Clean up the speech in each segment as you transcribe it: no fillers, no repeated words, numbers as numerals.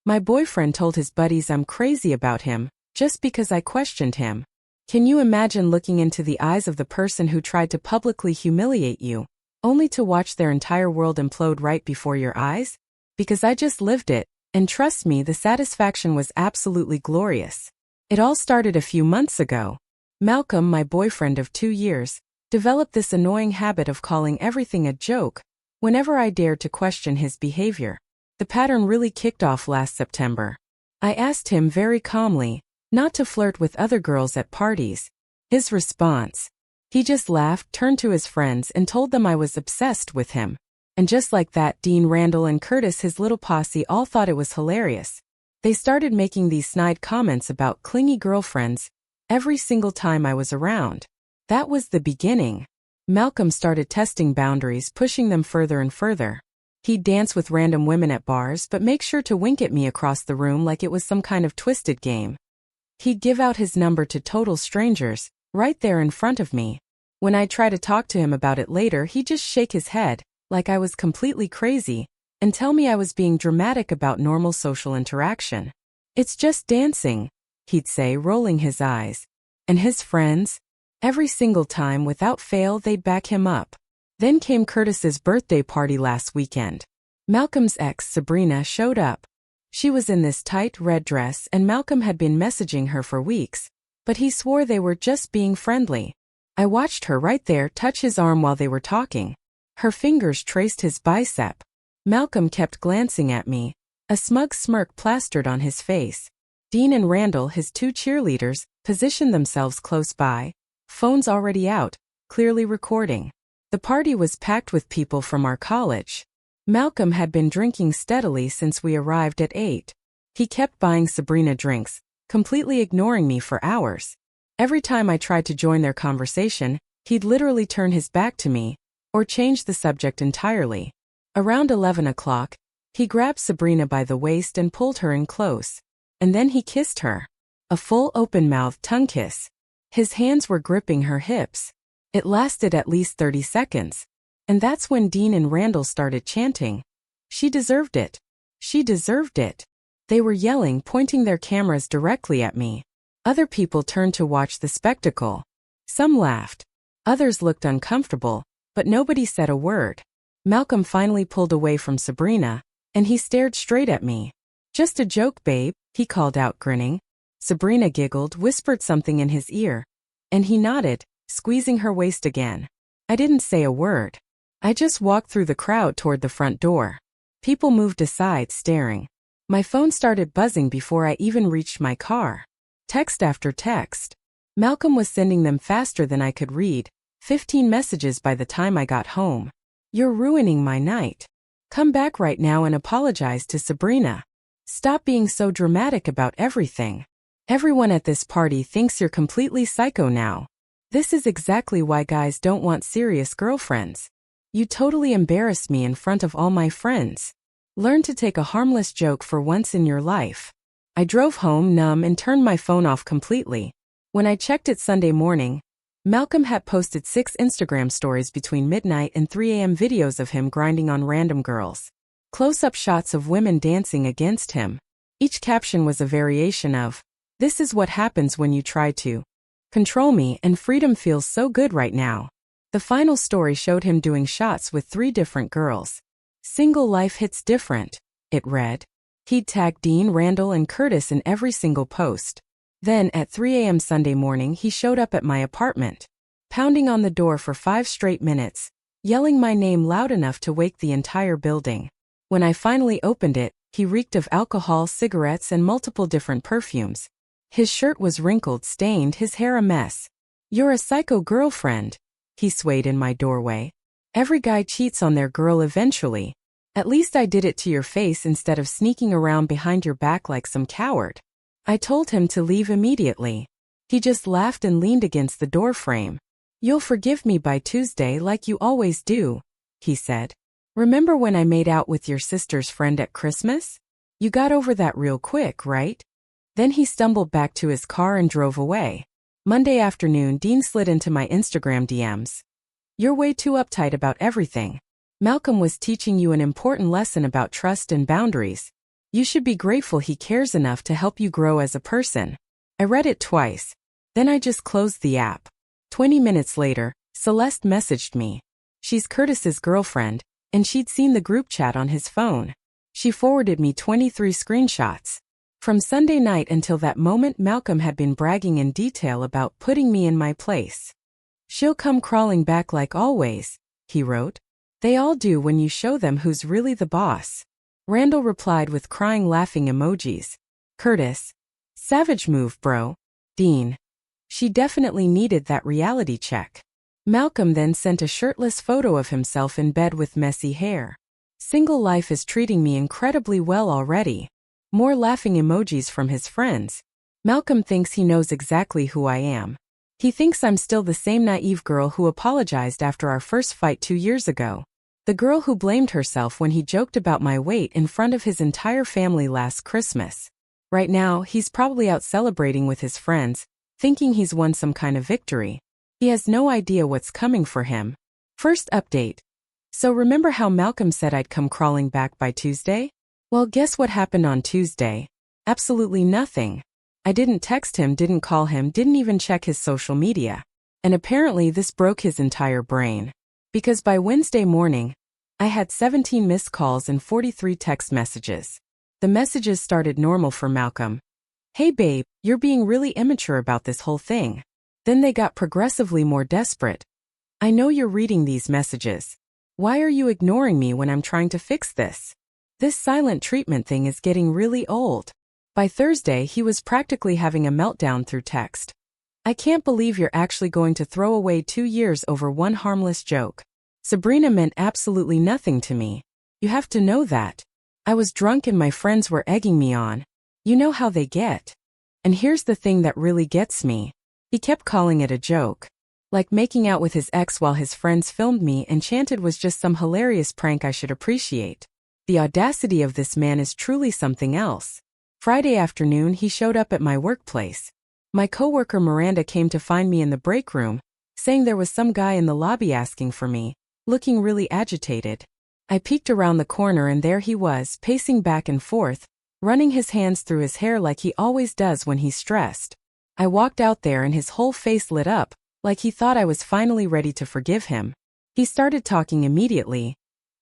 My boyfriend told his buddies I'm crazy about him, just because I questioned him. Can you imagine looking into the eyes of the person who tried to publicly humiliate you, only to watch their entire world implode right before your eyes? Because I just lived it, and trust me, the satisfaction was absolutely glorious. It all started a few months ago. Malcolm, my boyfriend of 2 years, developed this annoying habit of calling everything a joke whenever I dared to question his behavior. The pattern really kicked off last September. I asked him very calmly not to flirt with other girls at parties. His response? He just laughed, turned to his friends, and told them I was obsessed with him. And just like that, Dean, Randall, and Curtis, his little posse, all thought it was hilarious. They started making these snide comments about clingy girlfriends every single time I was around. That was the beginning. Malcolm started testing boundaries, pushing them further and further. He'd dance with random women at bars, but make sure to wink at me across the room like it was some kind of twisted game. He'd give out his number to total strangers, right there in front of me. When I'd try to talk to him about it later, he'd just shake his head, like I was completely crazy, and tell me I was being dramatic about normal social interaction. It's just dancing, he'd say, rolling his eyes. And his friends? Every single time, without fail, they'd back him up. Then came Curtis's birthday party last weekend. Malcolm's ex, Sabrina, showed up. She was in this tight red dress, and Malcolm had been messaging her for weeks, but he swore they were just being friendly. I watched her right there touch his arm while they were talking. Her fingers traced his bicep. Malcolm kept glancing at me, a smug smirk plastered on his face. Dean and Randall, his 2 cheerleaders, positioned themselves close by, phones already out, clearly recording. The party was packed with people from our college. Malcolm had been drinking steadily since we arrived at 8. He kept buying Sabrina drinks, completely ignoring me for hours. Every time I tried to join their conversation, he'd literally turn his back to me, or change the subject entirely. Around 11 o'clock, he grabbed Sabrina by the waist and pulled her in close. And then he kissed her. A full open-mouthed tongue kiss. His hands were gripping her hips. It lasted at least 30 seconds. And that's when Dean and Randall started chanting. She deserved it. She deserved it. They were yelling, pointing their cameras directly at me. Other people turned to watch the spectacle. Some laughed. Others looked uncomfortable, but nobody said a word. Malcolm finally pulled away from Sabrina, and he stared straight at me. "Just a joke, babe," he called out, grinning. Sabrina giggled, whispered something in his ear, and he nodded, squeezing her waist again. I didn't say a word. I just walked through the crowd toward the front door. People moved aside, staring. My phone started buzzing before I even reached my car. Text after text. Malcolm was sending them faster than I could read. 15 messages by the time I got home. "You're ruining my night. Come back right now and apologize to Sabrina. Stop being so dramatic about everything. Everyone at this party thinks you're completely psycho now. This is exactly why guys don't want serious girlfriends. You totally embarrassed me in front of all my friends. Learn to take a harmless joke for once in your life." I drove home numb and turned my phone off completely. When I checked it Sunday morning, Malcolm had posted 6 Instagram stories between midnight and 3 a.m. videos of him grinding on random girls. Close-up shots of women dancing against him. Each caption was a variation of, "This is what happens when you try to control me, and freedom feels so good right now." The final story showed him doing shots with 3 different girls. "Single life hits different," it read. He'd tag Dean, Randall, and Curtis in every single post. Then, at 3 a.m. Sunday morning, he showed up at my apartment, pounding on the door for 5 straight minutes, yelling my name loud enough to wake the entire building. When I finally opened it, he reeked of alcohol, cigarettes, and multiple different perfumes. His shirt was wrinkled, stained, his hair a mess. "You're a psycho girlfriend," he swayed in my doorway. "Every guy cheats on their girl eventually. At least I did it to your face instead of sneaking around behind your back like some coward." I told him to leave immediately. He just laughed and leaned against the doorframe. "You'll forgive me by Tuesday like you always do," he said. "Remember when I made out with your sister's friend at Christmas? You got over that real quick, right?" Then he stumbled back to his car and drove away. Monday afternoon, Dean slid into my Instagram DMs. "You're way too uptight about everything. Malcolm was teaching you an important lesson about trust and boundaries. You should be grateful he cares enough to help you grow as a person. I read it twice. Then I just closed the app. 20 minutes later, Celeste messaged me. She's Curtis's girlfriend, and she'd seen the group chat on his phone. She forwarded me 23 screenshots. From Sunday night until that moment, Malcolm had been bragging in detail about putting me in my place. She'll come crawling back like always, he wrote. They all do when you show them who's really the boss. Randall replied with crying laughing emojis. Curtis. Savage move, bro. Dean. She definitely needed that reality check. Malcolm then sent a shirtless photo of himself in bed with messy hair. Single life is treating me incredibly well already. More laughing emojis from his friends. Malcolm thinks he knows exactly who I am. He thinks I'm still the same naive girl who apologized after our first fight 2 years ago. The girl who blamed herself when he joked about my weight in front of his entire family last Christmas. Right now, he's probably out celebrating with his friends, thinking he's won some kind of victory. He has no idea what's coming for him. First update. So remember how Malcolm said I'd come crawling back by Tuesday? Well, guess what happened on Tuesday? Absolutely nothing. I didn't text him, didn't call him, didn't even check his social media. And apparently this broke his entire brain. Because by Wednesday morning, I had 17 missed calls and 43 text messages. The messages started normal for Malcolm. Hey babe, you're being really immature about this whole thing. Then they got progressively more desperate. I know you're reading these messages. Why are you ignoring me when I'm trying to fix this? This silent treatment thing is getting really old. By Thursday, he was practically having a meltdown through text. I can't believe you're actually going to throw away 2 years over one harmless joke. Sabrina meant absolutely nothing to me. You have to know that. I was drunk and my friends were egging me on. You know how they get. And here's the thing that really gets me. He kept calling it a joke. Like making out with his ex while his friends filmed me and chanted was just some hilarious prank I should appreciate. The audacity of this man is truly something else. Friday afternoon, he showed up at my workplace. My coworker Miranda came to find me in the break room, saying there was some guy in the lobby asking for me, looking really agitated. I peeked around the corner and there he was, pacing back and forth, running his hands through his hair like he always does when he's stressed. I walked out there and his whole face lit up, like he thought I was finally ready to forgive him. He started talking immediately.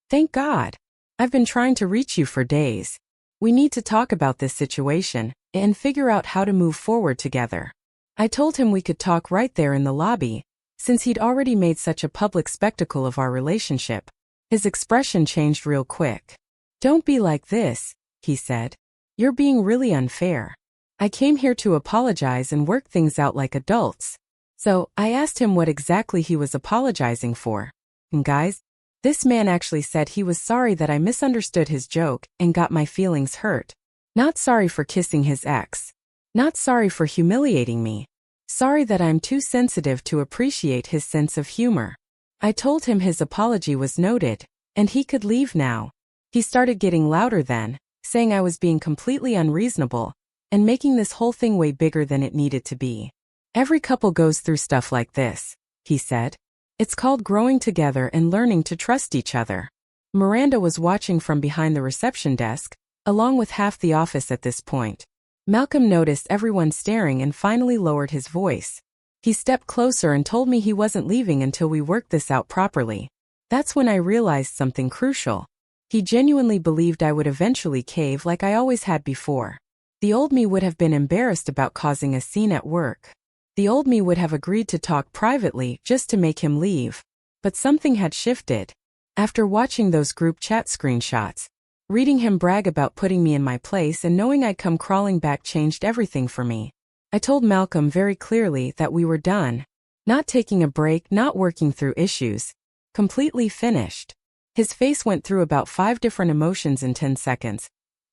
Thank God. I've been trying to reach you for days. We need to talk about this situation and figure out how to move forward together. I told him we could talk right there in the lobby, since he'd already made such a public spectacle of our relationship. His expression changed real quick. Don't be like this, he said. You're being really unfair. I came here to apologize and work things out like adults. So, I asked him what exactly he was apologizing for. And guys, this man actually said he was sorry that I misunderstood his joke and got my feelings hurt. Not sorry for kissing his ex. Not sorry for humiliating me. Sorry that I'm too sensitive to appreciate his sense of humor. I told him his apology was noted, and he could leave now. He started getting louder then, saying I was being completely unreasonable, and making this whole thing way bigger than it needed to be. Every couple goes through stuff like this, he said. It's called growing together and learning to trust each other. Miranda was watching from behind the reception desk, along with half the office at this point. Malcolm noticed everyone staring and finally lowered his voice. He stepped closer and told me he wasn't leaving until we worked this out properly. That's when I realized something crucial. He genuinely believed I would eventually cave like I always had before. The old me would have been embarrassed about causing a scene at work. The old me would have agreed to talk privately just to make him leave. But something had shifted. After watching those group chat screenshots, reading him brag about putting me in my place and knowing I'd come crawling back changed everything for me. I told Malcolm very clearly that we were done. Not taking a break, not working through issues. Completely finished. His face went through about 5 different emotions in 10 seconds.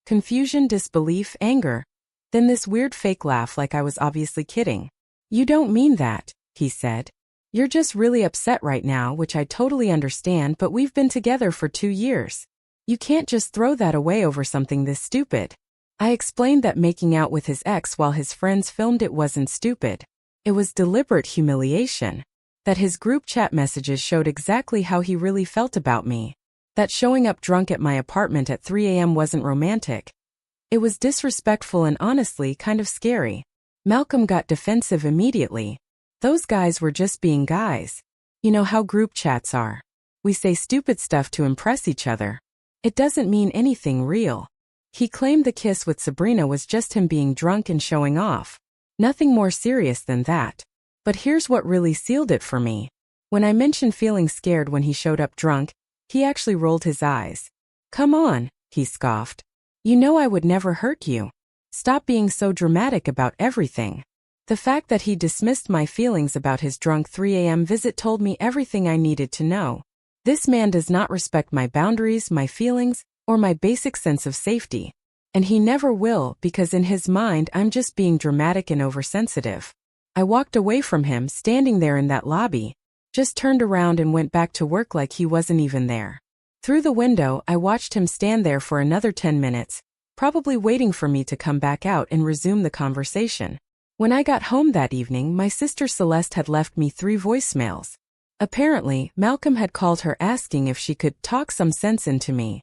Confusion, disbelief, anger. Then this weird fake laugh like I was obviously kidding. You don't mean that, he said. You're just really upset right now, which I totally understand, but we've been together for 2 years. You can't just throw that away over something this stupid. I explained that making out with his ex while his friends filmed it wasn't stupid. It was deliberate humiliation. That his group chat messages showed exactly how he really felt about me. That showing up drunk at my apartment at 3 a.m. wasn't romantic. It was disrespectful and honestly kind of scary. Malcolm got defensive immediately. Those guys were just being guys. You know how group chats are. We say stupid stuff to impress each other. It doesn't mean anything real. He claimed the kiss with Sabrina was just him being drunk and showing off. Nothing more serious than that. But here's what really sealed it for me. When I mentioned feeling scared when he showed up drunk, he actually rolled his eyes. "Come on," he scoffed. "You know I would never hurt you. Stop being so dramatic about everything." The fact that he dismissed my feelings about his drunk 3 a.m. visit told me everything I needed to know. This man does not respect my boundaries, my feelings, or my basic sense of safety. And he never will because in his mind I'm just being dramatic and oversensitive. I walked away from him standing there in that lobby, just turned around and went back to work like he wasn't even there. Through the window, I watched him stand there for another 10 minutes, probably waiting for me to come back out and resume the conversation. When I got home that evening, my sister Celeste had left me 3 voicemails. Apparently, Malcolm had called her asking if she could talk some sense into me.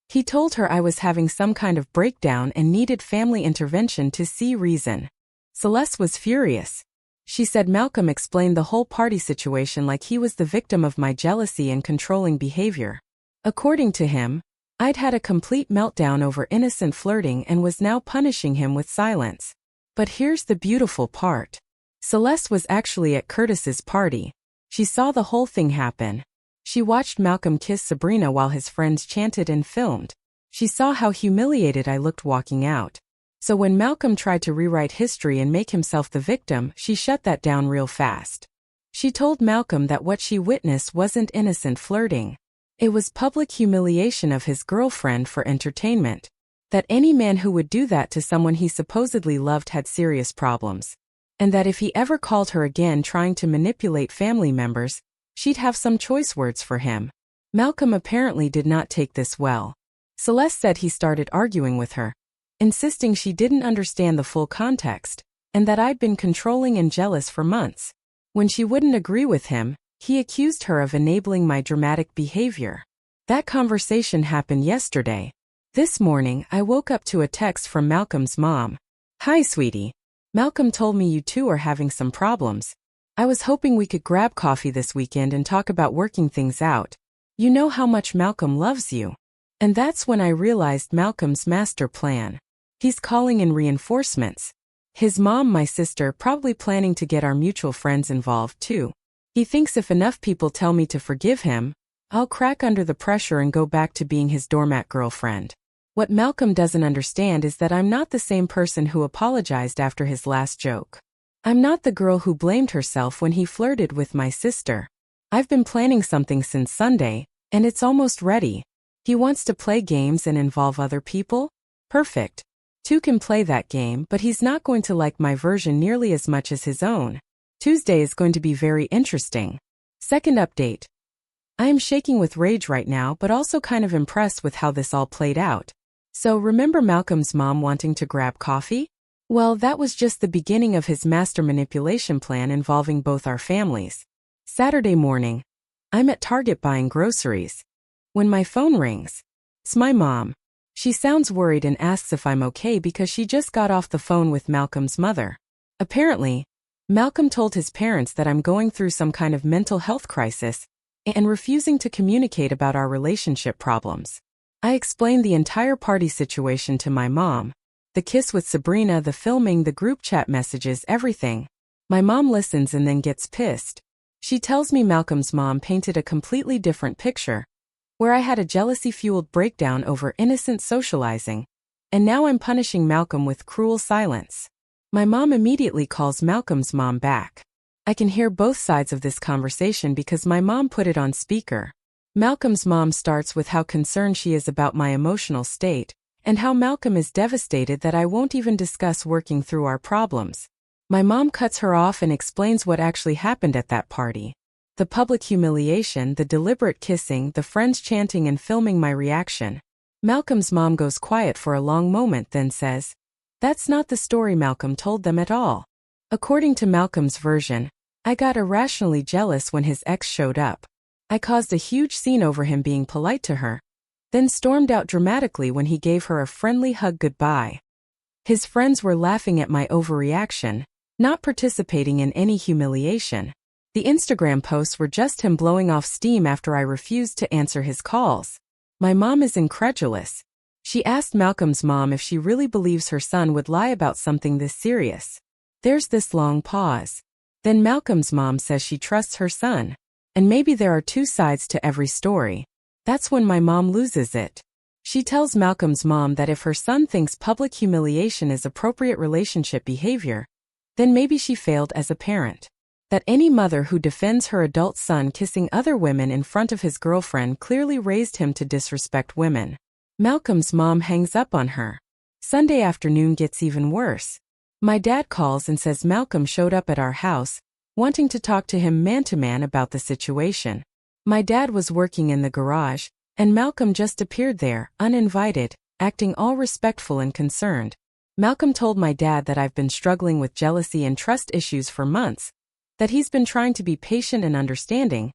He told her I was having some kind of breakdown and needed family intervention to see reason. Celeste was furious. She said Malcolm explained the whole party situation like he was the victim of my jealousy and controlling behavior. According to him, I'd had a complete meltdown over innocent flirting and was now punishing him with silence. But here's the beautiful part. Celeste was actually at Curtis's party. She saw the whole thing happen. She watched Malcolm kiss Sabrina while his friends chanted and filmed. She saw how humiliated I looked walking out. So when Malcolm tried to rewrite history and make himself the victim, she shut that down real fast. She told Malcolm that what she witnessed wasn't innocent flirting. It was public humiliation of his girlfriend for entertainment. That any man who would do that to someone he supposedly loved had serious problems. And that if he ever called her again trying to manipulate family members, she'd have some choice words for him. Malcolm apparently did not take this well. Celeste said he started arguing with her, insisting she didn't understand the full context, and that I'd been controlling and jealous for months. When she wouldn't agree with him, he accused her of enabling my dramatic behavior. That conversation happened yesterday. This morning, I woke up to a text from Malcolm's mom. "Hi, sweetie. Malcolm told me you two are having some problems. I was hoping we could grab coffee this weekend and talk about working things out. You know how much Malcolm loves you." And that's when I realized Malcolm's master plan. He's calling in reinforcements. His mom, my sister, probably planning to get our mutual friends involved too. He thinks if enough people tell me to forgive him, I'll crack under the pressure and go back to being his doormat girlfriend. What Malcolm doesn't understand is that I'm not the same person who apologized after his last joke. I'm not the girl who blamed herself when he flirted with my sister. I've been planning something since Sunday, and it's almost ready. He wants to play games and involve other people? Perfect. Two can play that game, but he's not going to like my version nearly as much as his own. Tuesday is going to be very interesting. Second update. I am shaking with rage right now, but also kind of impressed with how this all played out. So remember Malcolm's mom wanting to grab coffee? Well, that was just the beginning of his master manipulation plan involving both our families. Saturday morning, I'm at Target buying groceries. When my phone rings, it's my mom. She sounds worried and asks if I'm okay because she just got off the phone with Malcolm's mother. Apparently, Malcolm told his parents that I'm going through some kind of mental health crisis and refusing to communicate about our relationship problems. I explained the entire party situation to my mom. The kiss with Sabrina, the filming, the group chat messages, everything. My mom listens and then gets pissed. She tells me Malcolm's mom painted a completely different picture, where I had a jealousy-fueled breakdown over innocent socializing, and now I'm punishing Malcolm with cruel silence. My mom immediately calls Malcolm's mom back. I can hear both sides of this conversation because my mom put it on speaker. Malcolm's mom starts with how concerned she is about my emotional state, and how Malcolm is devastated that I won't even discuss working through our problems. My mom cuts her off and explains what actually happened at that party. The public humiliation, the deliberate kissing, the friends chanting and filming my reaction. Malcolm's mom goes quiet for a long moment, then says, "That's not the story Malcolm told them at all." According to Malcolm's version, I got irrationally jealous when his ex showed up. I caused a huge scene over him being polite to her. then stormed out dramatically when he gave her a friendly hug goodbye. His friends were laughing at my overreaction, not participating in any humiliation. The Instagram posts were just him blowing off steam after I refused to answer his calls. My mom is incredulous. She asked Malcolm's mom if she really believes her son would lie about something this serious. There's this long pause. Then Malcolm's mom says she trusts her son. And maybe there are two sides to every story. That's when my mom loses it. She tells Malcolm's mom that if her son thinks public humiliation is appropriate relationship behavior, then maybe she failed as a parent. That any mother who defends her adult son kissing other women in front of his girlfriend clearly raised him to disrespect women. Malcolm's mom hangs up on her. Sunday afternoon gets even worse. My dad calls and says Malcolm showed up at our house, wanting to talk to him man-to-man about the situation. My dad was working in the garage, and Malcolm just appeared there, uninvited, acting all respectful and concerned. Malcolm told my dad that I've been struggling with jealousy and trust issues for months, that he's been trying to be patient and understanding,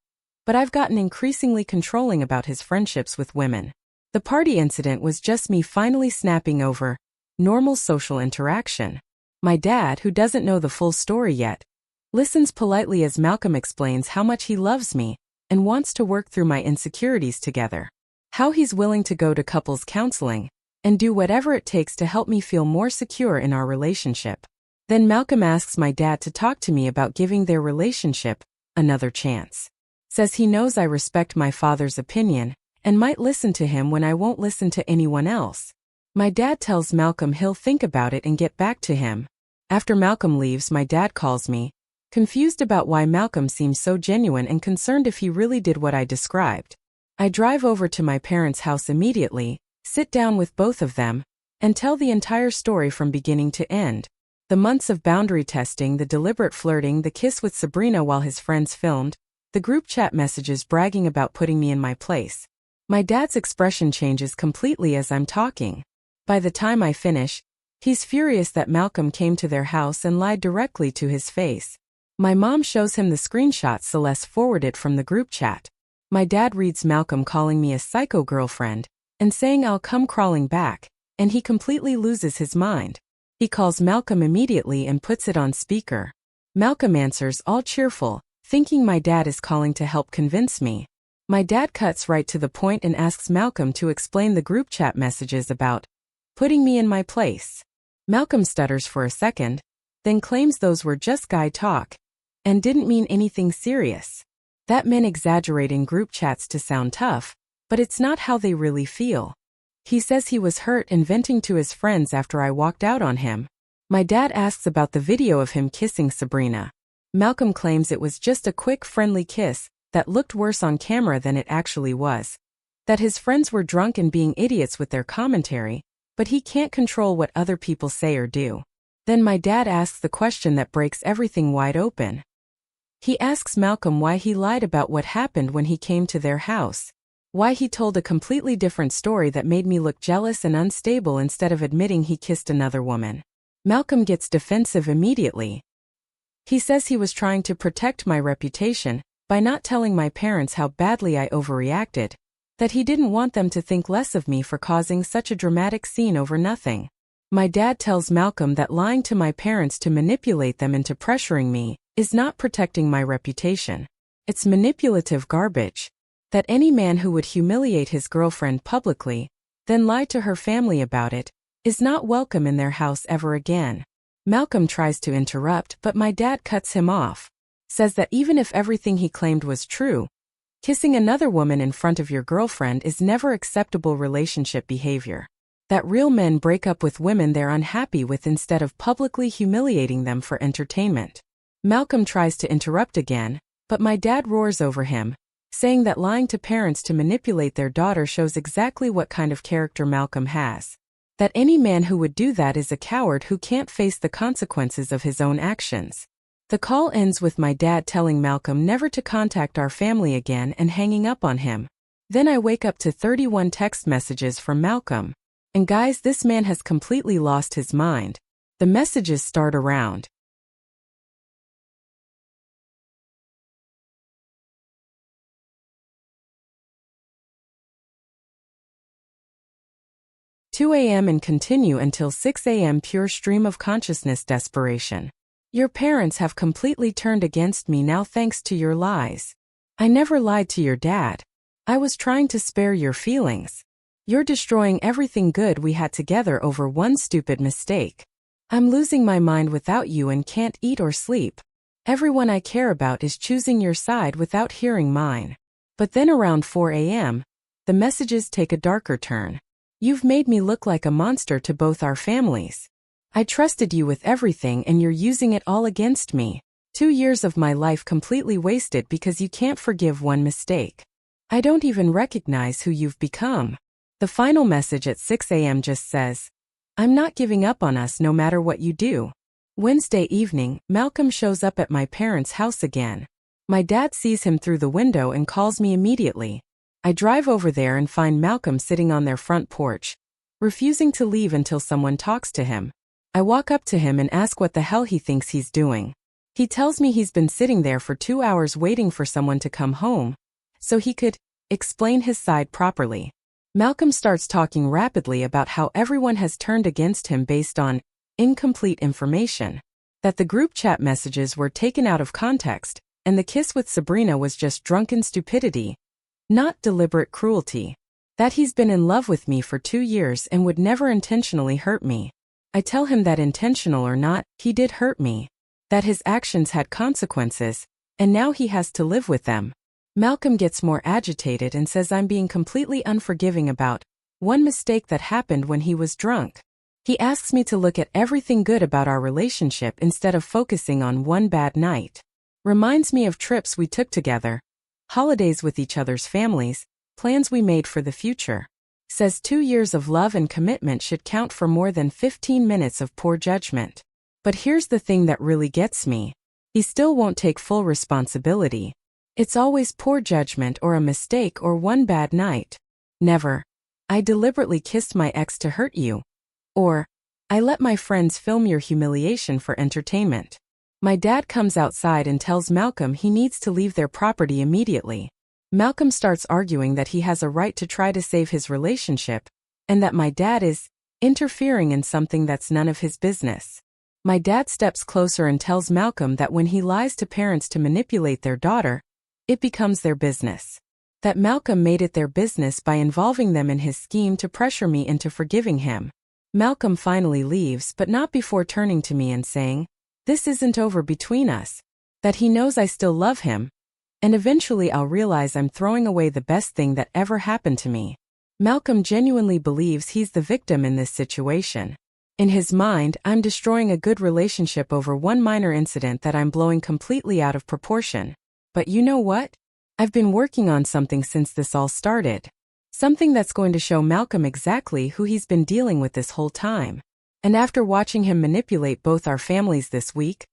but I've gotten increasingly controlling about his friendships with women. The party incident was just me finally snapping over normal social interaction. My dad, who doesn't know the full story yet, listens politely as Malcolm explains how much he loves me and wants to work through my insecurities together. How he's willing to go to couples counseling and do whatever it takes to help me feel more secure in our relationship. Then Malcolm asks my dad to talk to me about giving their relationship another chance. Says he knows I respect my father's opinion and might listen to him when I won't listen to anyone else. My dad tells Malcolm he'll think about it and get back to him. After Malcolm leaves, my dad calls me, confused about why Malcolm seems so genuine and concerned if he really did what I described. I drive over to my parents' house immediately, sit down with both of them, and tell the entire story from beginning to end. The months of boundary testing, the deliberate flirting, the kiss with Sabrina while his friends filmed, the group chat messages bragging about putting me in my place. My dad's expression changes completely as I'm talking. By the time I finish, he's furious that Malcolm came to their house and lied directly to his face. My mom shows him the screenshots Celeste forwarded from the group chat. My dad reads Malcolm calling me a psycho girlfriend and saying I'll come crawling back, and he completely loses his mind. He calls Malcolm immediately and puts it on speaker. Malcolm answers all cheerful, thinking my dad is calling to help convince me. My dad cuts right to the point and asks Malcolm to explain the group chat messages about putting me in my place. Malcolm stutters for a second, then claims those were just guy talk and didn't mean anything serious. That men exaggerate in group chats to sound tough, but it's not how they really feel. He says he was hurt and venting to his friends after I walked out on him. My dad asks about the video of him kissing Sabrina. Malcolm claims it was just a quick friendly kiss that looked worse on camera than it actually was. That his friends were drunk and being idiots with their commentary, but he can't control what other people say or do. Then my dad asks the question that breaks everything wide open. He asks Malcolm why he lied about what happened when he came to their house. Why he told a completely different story that made me look jealous and unstable instead of admitting he kissed another woman. Malcolm gets defensive immediately. He says he was trying to protect my reputation by not telling my parents how badly I overreacted, that he didn't want them to think less of me for causing such a dramatic scene over nothing. My dad tells Malcolm that lying to my parents to manipulate them into pressuring me is not protecting my reputation. It's manipulative garbage. That any man who would humiliate his girlfriend publicly, then lie to her family about it, is not welcome in their house ever again. Malcolm tries to interrupt, but my dad cuts him off. Says that even if everything he claimed was true, kissing another woman in front of your girlfriend is never acceptable relationship behavior. That real men break up with women they're unhappy with instead of publicly humiliating them for entertainment. Malcolm tries to interrupt again, but my dad roars over him, saying that lying to parents to manipulate their daughter shows exactly what kind of character Malcolm has. That any man who would do that is a coward who can't face the consequences of his own actions. The call ends with my dad telling Malcolm never to contact our family again and hanging up on him. Then I wake up to 31 text messages from Malcolm. And guys, this man has completely lost his mind. The messages start around 2 a.m. and continue until 6 a.m. pure stream of consciousness desperation. Your parents have completely turned against me now thanks to your lies. I never lied to your dad. I was trying to spare your feelings. You're destroying everything good we had together over one stupid mistake. I'm losing my mind without you and can't eat or sleep. Everyone I care about is choosing your side without hearing mine. But then around 4 a.m., the messages take a darker turn. You've made me look like a monster to both our families. I trusted you with everything and you're using it all against me. 2 years of my life completely wasted because you can't forgive one mistake. I don't even recognize who you've become. The final message at 6 a.m. just says, I'm not giving up on us no matter what you do. Wednesday evening, Malcolm shows up at my parents' house again. My dad sees him through the window and calls me immediately. I drive over there and find Malcolm sitting on their front porch, refusing to leave until someone talks to him. I walk up to him and ask what the hell he thinks he's doing. He tells me he's been sitting there for 2 hours waiting for someone to come home, so he could explain his side properly. Malcolm starts talking rapidly about how everyone has turned against him based on incomplete information, that the group chat messages were taken out of context, and the kiss with Sabrina was just drunken stupidity, not deliberate cruelty, that he's been in love with me for 2 years and would never intentionally hurt me. I tell him that intentional or not, he did hurt me, that his actions had consequences, and now he has to live with them. Malcolm gets more agitated and says I'm being completely unforgiving about one mistake that happened when he was drunk. He asks me to look at everything good about our relationship instead of focusing on one bad night. Reminds me of trips we took together, holidays with each other's families, plans we made for the future. Says 2 years of love and commitment should count for more than 15 minutes of poor judgment. But here's the thing that really gets me. He still won't take full responsibility. It's always poor judgment or a mistake or one bad night. Never. I deliberately kissed my ex to hurt you. Or, I let my friends film your humiliation for entertainment. My dad comes outside and tells Malcolm he needs to leave their property immediately. Malcolm starts arguing that he has a right to try to save his relationship, and that my dad is interfering in something that's none of his business. My dad steps closer and tells Malcolm that when he lies to parents to manipulate their daughter, it becomes their business. That Malcolm made it their business by involving them in his scheme to pressure me into forgiving him. Malcolm finally leaves, but not before turning to me and saying, this isn't over between us. That he knows I still love him, and eventually I'll realize I'm throwing away the best thing that ever happened to me. Malcolm genuinely believes he's the victim in this situation. In his mind, I'm destroying a good relationship over one minor incident that I'm blowing completely out of proportion. But you know what? I've been working on something since this all started. Something that's going to show Malcolm exactly who he's been dealing with this whole time. And after watching him manipulate both our families this week,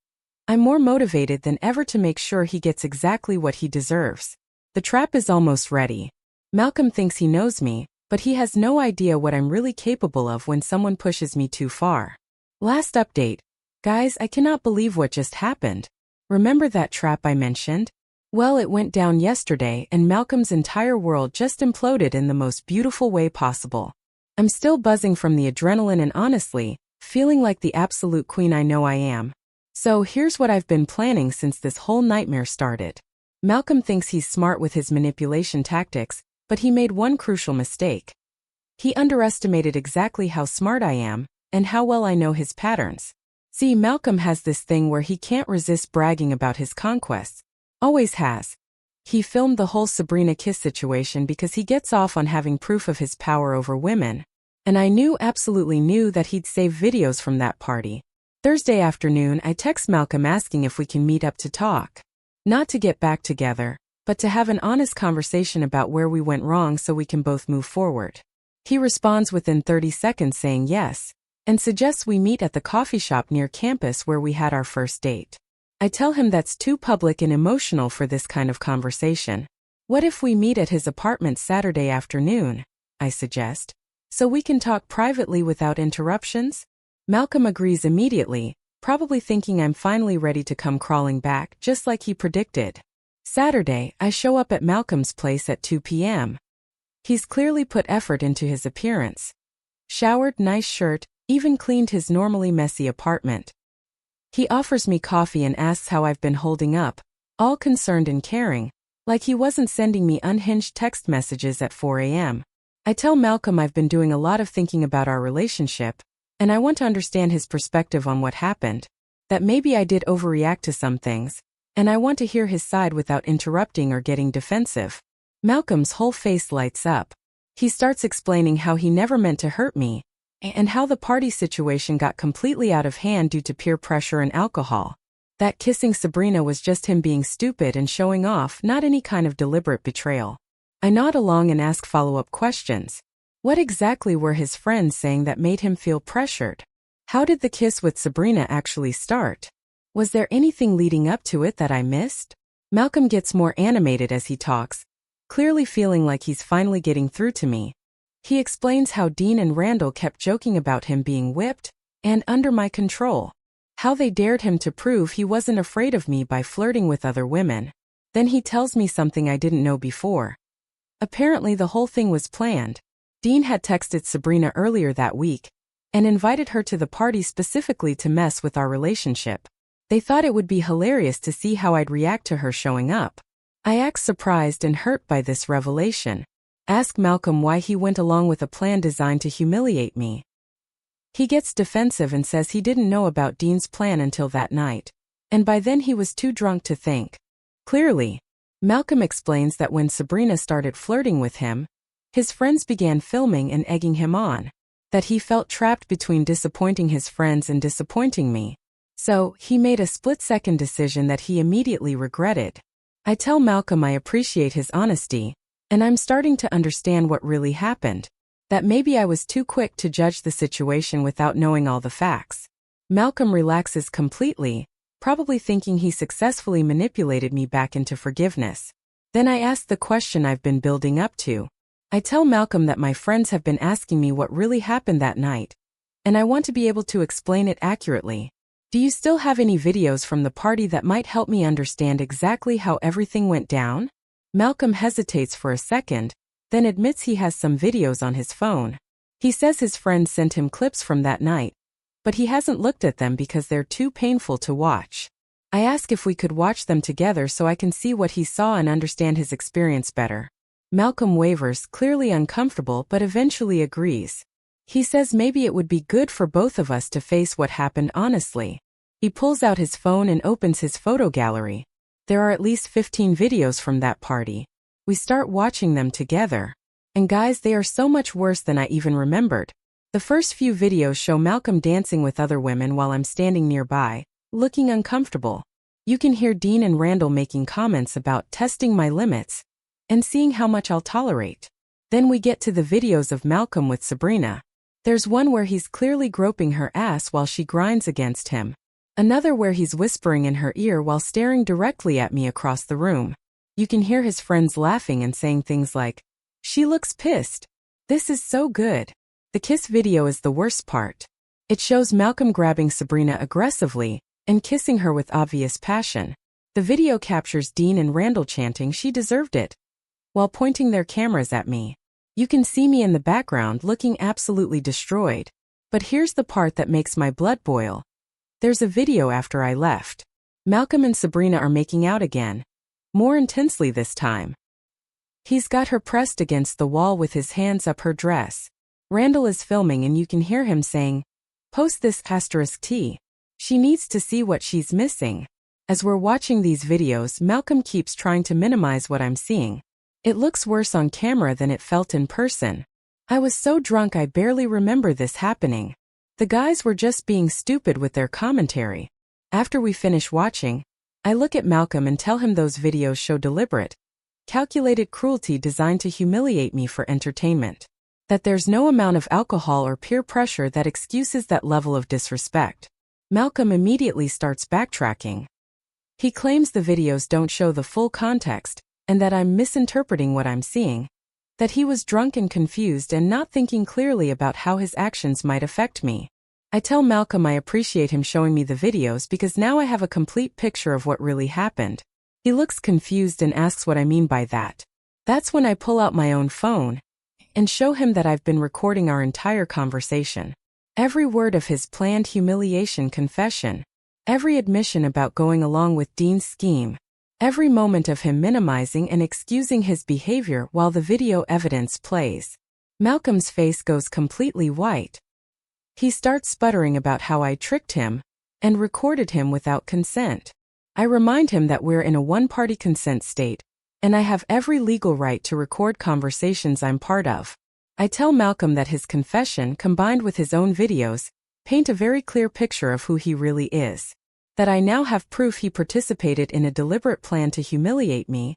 I'm more motivated than ever to make sure he gets exactly what he deserves. The trap is almost ready. Malcolm thinks he knows me, but he has no idea what I'm really capable of when someone pushes me too far. Last update. Guys, I cannot believe what just happened. Remember that trap I mentioned? Well, it went down yesterday and Malcolm's entire world just imploded in the most beautiful way possible. I'm still buzzing from the adrenaline and honestly, feeling like the absolute queen I know I am. So here's what I've been planning since this whole nightmare started. Malcolm thinks he's smart with his manipulation tactics, but he made one crucial mistake. He underestimated exactly how smart I am, and how well I know his patterns. See, Malcolm has this thing where he can't resist bragging about his conquests. Always has. He filmed the whole Sabrina kiss situation because he gets off on having proof of his power over women. And I absolutely knew that he'd save videos from that party. Thursday afternoon, I text Malcolm asking if we can meet up to talk. Not to get back together, but to have an honest conversation about where we went wrong so we can both move forward. He responds within 30 seconds saying yes, and suggests we meet at the coffee shop near campus where we had our first date. I tell him that's too public and emotional for this kind of conversation. What if we meet at his apartment Saturday afternoon? I suggest. So we can talk privately without interruptions? Malcolm agrees immediately, probably thinking I'm finally ready to come crawling back, just like he predicted. Saturday, I show up at Malcolm's place at 2 p.m. He's clearly put effort into his appearance. Showered, nice shirt, even cleaned his normally messy apartment. He offers me coffee and asks how I've been holding up, all concerned and caring, like he wasn't sending me unhinged text messages at 4 a.m. I tell Malcolm I've been doing a lot of thinking about our relationship, and I want to understand his perspective on what happened, that maybe I did overreact to some things, and I want to hear his side without interrupting or getting defensive. Malcolm's whole face lights up. He starts explaining how he never meant to hurt me, and how the party situation got completely out of hand due to peer pressure and alcohol. That kissing Sabrina was just him being stupid and showing off, not any kind of deliberate betrayal. I nod along and ask follow-up questions. What exactly were his friends saying that made him feel pressured? How did the kiss with Sabrina actually start? Was there anything leading up to it that I missed? Malcolm gets more animated as he talks, clearly feeling like he's finally getting through to me. He explains how Dean and Randall kept joking about him being whipped and under my control. How they dared him to prove he wasn't afraid of me by flirting with other women. Then he tells me something I didn't know before. Apparently the whole thing was planned. Dean had texted Sabrina earlier that week and invited her to the party specifically to mess with our relationship. They thought it would be hilarious to see how I'd react to her showing up. I act surprised and hurt by this revelation. Ask Malcolm why he went along with a plan designed to humiliate me. He gets defensive and says he didn't know about Dean's plan until that night, and by then he was too drunk to think clearly. Malcolm explains that when Sabrina started flirting with him, his friends began filming and egging him on, that he felt trapped between disappointing his friends and disappointing me. So, he made a split-second decision that he immediately regretted. I tell Malcolm I appreciate his honesty, and I'm starting to understand what really happened. That maybe I was too quick to judge the situation without knowing all the facts. Malcolm relaxes completely, probably thinking he successfully manipulated me back into forgiveness. Then I ask the question I've been building up to. I tell Malcolm that my friends have been asking me what really happened that night, and I want to be able to explain it accurately. Do you still have any videos from the party that might help me understand exactly how everything went down? Malcolm hesitates for a second, then admits he has some videos on his phone. He says his friends sent him clips from that night, but he hasn't looked at them because they're too painful to watch. I ask if we could watch them together so I can see what he saw and understand his experience better. Malcolm wavers, clearly uncomfortable, but eventually agrees. He says maybe it would be good for both of us to face what happened honestly. He pulls out his phone and opens his photo gallery. There are at least 15 videos from that party. We start watching them together. And guys, they are so much worse than I even remembered. The first few videos show Malcolm dancing with other women while I'm standing nearby, looking uncomfortable. You can hear Dean and Randall making comments about testing my limits and seeing how much I'll tolerate. Then we get to the videos of Malcolm with Sabrina. There's one where he's clearly groping her ass while she grinds against him. Another where he's whispering in her ear while staring directly at me across the room. You can hear his friends laughing and saying things like, "She looks pissed. This is so good." The kiss video is the worst part. It shows Malcolm grabbing Sabrina aggressively and kissing her with obvious passion. The video captures Dean and Randall chanting "She deserved it" while pointing their cameras at me. You can see me in the background looking absolutely destroyed. But here's the part that makes my blood boil. There's a video after I left. Malcolm and Sabrina are making out again. More intensely this time. He's got her pressed against the wall with his hands up her dress. Randall is filming and you can hear him saying, "Post this *T. She needs to see what she's missing." As we're watching these videos, Malcolm keeps trying to minimize what I'm seeing. It looks worse on camera than it felt in person. I was so drunk I barely remember this happening. The guys were just being stupid with their commentary. After we finish watching, I look at Malcolm and tell him those videos show deliberate, calculated cruelty designed to humiliate me for entertainment. That there's no amount of alcohol or peer pressure that excuses that level of disrespect. Malcolm immediately starts backtracking. He claims the videos don't show the full context, and that I'm misinterpreting what I'm seeing. That he was drunk and confused and not thinking clearly about how his actions might affect me. I tell Malcolm I appreciate him showing me the videos because now I have a complete picture of what really happened. He looks confused and asks what I mean by that. That's when I pull out my own phone and show him that I've been recording our entire conversation. Every word of his planned humiliation confession. Every admission about going along with Dean's scheme. Every moment of him minimizing and excusing his behavior while the video evidence plays. Malcolm's face goes completely white. He starts sputtering about how I tricked him and recorded him without consent. I remind him that we're in a one-party consent state, and I have every legal right to record conversations I'm part of. I tell Malcolm that his confession, combined with his own videos, paint a very clear picture of who he really is. That I now have proof he participated in a deliberate plan to humiliate me,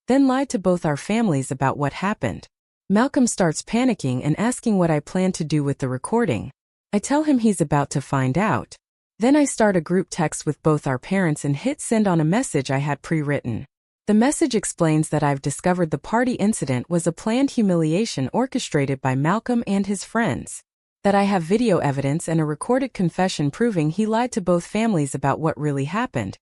then lied to both our families about what happened. Malcolm starts panicking and asking what I plan to do with the recording. I tell him he's about to find out. Then I start a group text with both our parents and hit send on a message I had pre-written. The message explains that I've discovered the party incident was a planned humiliation orchestrated by Malcolm and his friends. That I have video evidence and a recorded confession proving he lied to both families about what really happened.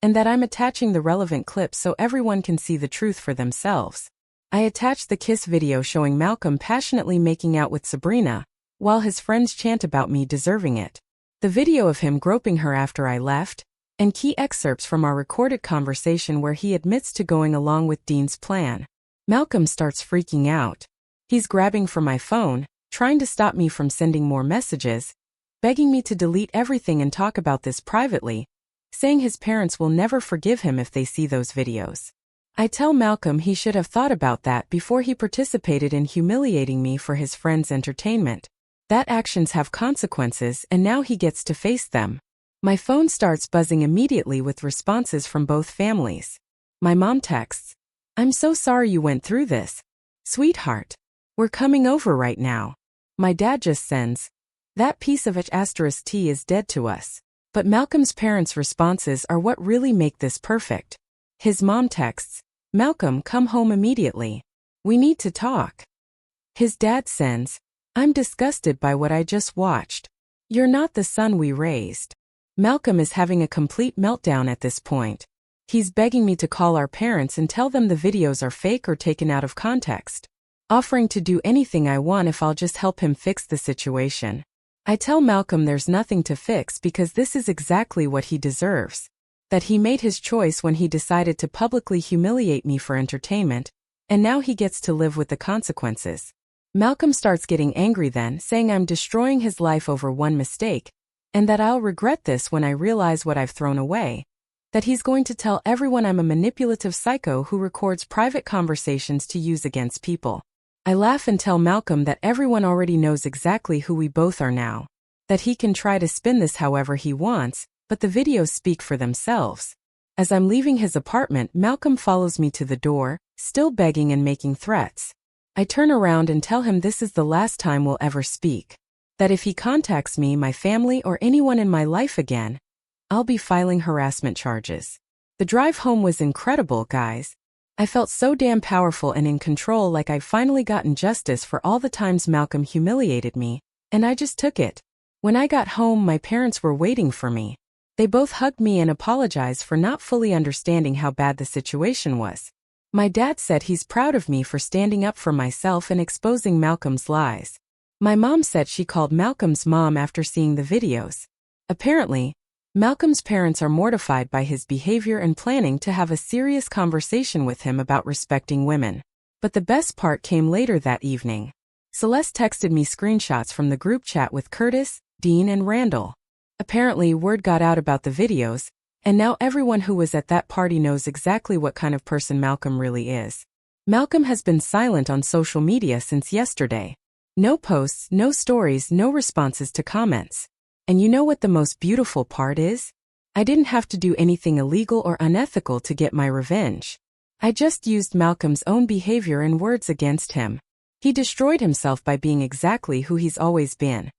And that I'm attaching the relevant clips so everyone can see the truth for themselves. I attach the kiss video showing Malcolm passionately making out with Sabrina, while his friends chant about me deserving it. The video of him groping her after I left, and key excerpts from our recorded conversation where he admits to going along with Dean's plan. Malcolm starts freaking out. He's grabbing for my phone, trying to stop me from sending more messages, begging me to delete everything and talk about this privately, saying his parents will never forgive him if they see those videos. I tell Malcolm he should have thought about that before he participated in humiliating me for his friends' entertainment. That actions have consequences and now he gets to face them. My phone starts buzzing immediately with responses from both families. My mom texts, "I'm so sorry you went through this. Sweetheart. We're coming over right now." My dad just sends, "That piece of H*T is dead to us." But Malcolm's parents' responses are what really make this perfect. His mom texts, "Malcolm, come home immediately. We need to talk." His dad sends, "I'm disgusted by what I just watched. You're not the son we raised." Malcolm is having a complete meltdown at this point. He's begging me to call our parents and tell them the videos are fake or taken out of context, offering to do anything I want if I'll just help him fix the situation. I tell Malcolm there's nothing to fix because this is exactly what he deserves. That he made his choice when he decided to publicly humiliate me for entertainment, and now he gets to live with the consequences. Malcolm starts getting angry then, saying I'm destroying his life over one mistake, and that I'll regret this when I realize what I've thrown away. That he's going to tell everyone I'm a manipulative psycho who records private conversations to use against people. I laugh and tell Malcolm that everyone already knows exactly who we both are now. That he can try to spin this however he wants, but the videos speak for themselves. As I'm leaving his apartment, Malcolm follows me to the door, still begging and making threats. I turn around and tell him this is the last time we'll ever speak. That if he contacts me, my family, or anyone in my life again, I'll be filing harassment charges. The drive home was incredible, guys. I felt so damn powerful and in control, like I'd finally gotten justice for all the times Malcolm humiliated me, and I just took it. When I got home, my parents were waiting for me. They both hugged me and apologized for not fully understanding how bad the situation was. My dad said he's proud of me for standing up for myself and exposing Malcolm's lies. My mom said she called Malcolm's mom after seeing the videos. Apparently, Malcolm's parents are mortified by his behavior and planning to have a serious conversation with him about respecting women. But the best part came later that evening. Celeste texted me screenshots from the group chat with Curtis, Dean, and Randall. Apparently, word got out about the videos, and now everyone who was at that party knows exactly what kind of person Malcolm really is. Malcolm has been silent on social media since yesterday. No posts, no stories, no responses to comments. And you know what the most beautiful part is? I didn't have to do anything illegal or unethical to get my revenge. I just used Malcolm's own behavior and words against him. He destroyed himself by being exactly who he's always been.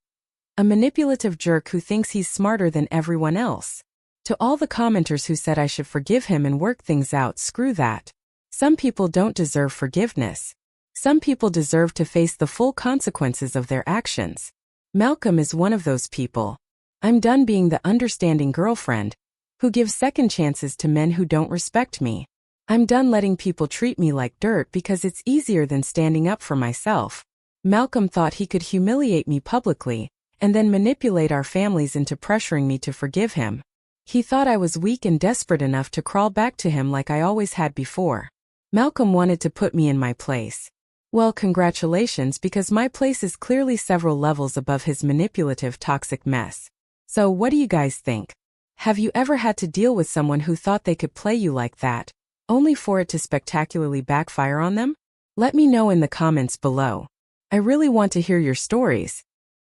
A manipulative jerk who thinks he's smarter than everyone else. To all the commenters who said I should forgive him and work things out, screw that. Some people don't deserve forgiveness. Some people deserve to face the full consequences of their actions. Malcolm is one of those people. I'm done being the understanding girlfriend who gives second chances to men who don't respect me. I'm done letting people treat me like dirt because it's easier than standing up for myself. Malcolm thought he could humiliate me publicly, and then manipulate our families into pressuring me to forgive him. He thought I was weak and desperate enough to crawl back to him like I always had before. Malcolm wanted to put me in my place. Well, congratulations, because my place is clearly several levels above his manipulative, toxic mess. So what do you guys think? Have you ever had to deal with someone who thought they could play you like that, only for it to spectacularly backfire on them? Let me know in the comments below. I really want to hear your stories.